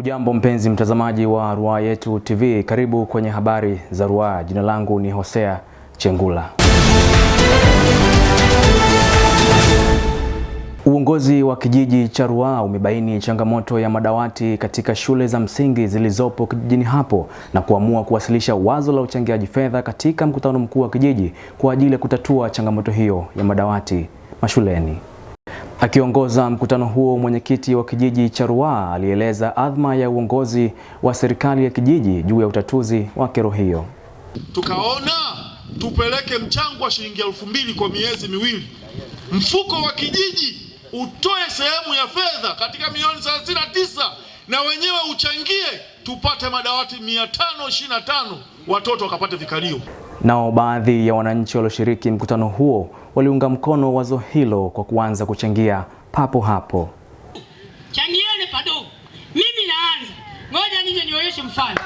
Hujambo mpenzi mtazamaji wa Ruaha Yetu TV, karibu kwenye habari za Ruaha. Jina langu ni Hosea Chengula. Uongozi wa kijiji cha Ruaha umebaini changamoto ya madawati katika shule za msingi zilizopo kijijini hapo na kuamua kuwasilisha wazo la uchangiaji fedha katika mkutano mkuu wa kijiji kwa ajili ya kutatua changamoto hiyo ya madawati mashuleni. Akiongoza mkutano huo, mwenyekiti wa kijiji cha Ruaha alieleza adhma ya uongozi wa serikali ya kijiji juu ya utatuzi wa kero hiyo. Tukaona tupeleke mchango wa shilingi 2,000 kwa miezi miwili. Mfuko wa kijiji utoe sehemu ya fedha katika milioni 39 na wenyewe uchangie, tupate madawati 525, watoto wakapate vikalio. Nao baadhi ya wananchi walioshiriki mkutano huo waliunga mkono wazo hilo kwa kuanza kuchangia papo hapo. Changieni padogo. Mimi naanza. Ngoja nije nionyeshe mfano.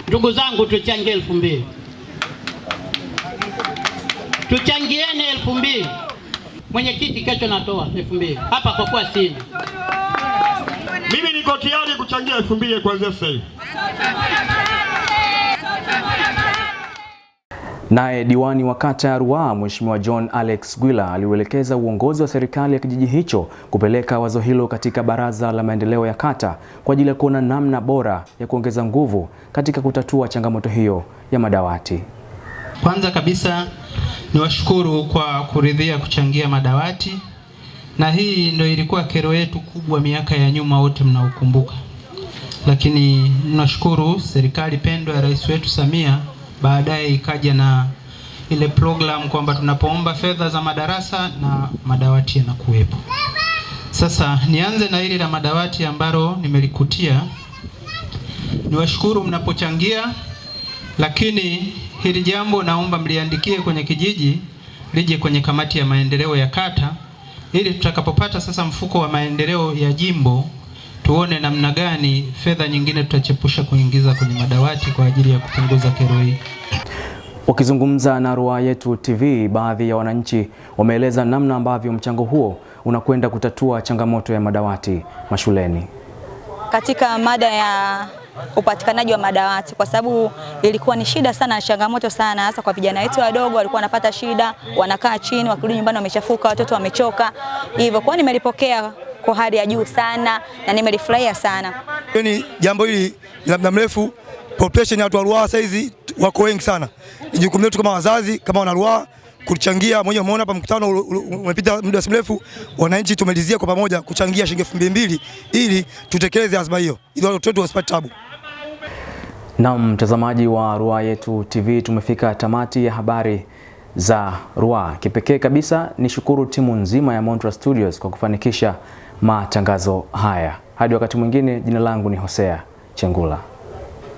Ndugu zangu, tuchangie 2,000. Tuchangieni 2,000. Mwenyekiti kesho natoa 2,000. Hapa kwa kuwa sina. Mimi niko tayari kuchangia 2,000 kuanzia sasa hivi. Naye diwani wa kata ya Ruaha Mheshimiwa John Alex Gwila aliuelekeza uongozi wa serikali ya kijiji hicho kupeleka wazo hilo katika baraza la maendeleo ya kata kwa ajili ya kuona namna bora ya kuongeza nguvu katika kutatua changamoto hiyo ya madawati. Kwanza kabisa niwashukuru kwa kuridhia kuchangia madawati, na hii ndio ilikuwa kero yetu kubwa miaka ya nyuma, wote mnaokumbuka. Lakini ninashukuru serikali pendwa ya rais wetu Samia, baadaye ikaja na ile program kwamba tunapoomba fedha za madarasa na madawati yanakuwepo. Sasa nianze na hili la madawati ambalo nimelikutia. Niwashukuru mnapochangia, lakini hili jambo naomba mliandikie kwenye kijiji, lije kwenye kamati ya maendeleo ya kata, ili tutakapopata sasa mfuko wa maendeleo ya jimbo tuone namna gani fedha nyingine tutachepusha kuingiza kwenye madawati kwa ajili ya kupunguza kero hii. Wakizungumza na Ruaha Yetu TV, baadhi ya wananchi wameeleza namna ambavyo mchango huo unakwenda kutatua changamoto ya madawati mashuleni. Katika mada ya upatikanaji wa madawati, kwa sababu ilikuwa ni shida sana na changamoto sana, hasa kwa vijana wetu wadogo, walikuwa wanapata shida, wanakaa chini, wakirudi nyumbani wamechafuka, watoto wamechoka. Hivyo kwa nimelipokea kwa hali ya juu sana na nimelifurahia sana. Ni jambo hili la muda mrefu, population ya watu wa Ruaha saizi wako wengi sana. Ni jukumu letu kama wazazi, kama wana Ruaha kuchangia. Mmoja umeona hapa mkutano umepita muda mrefu, wananchi tumelizia kwa pamoja kuchangia shilingi 2,000 ili tutekeleze azma hiyo, ili watoto wetu wasipate tabu. Na mtazamaji wa Ruaha Yetu TV, tumefika tamati ya habari za Ruaha. Kipekee kabisa ni shukuru timu nzima ya Montra Studios kwa kufanikisha matangazo haya. Hadi wakati mwingine, jina langu ni Hosea Chengula.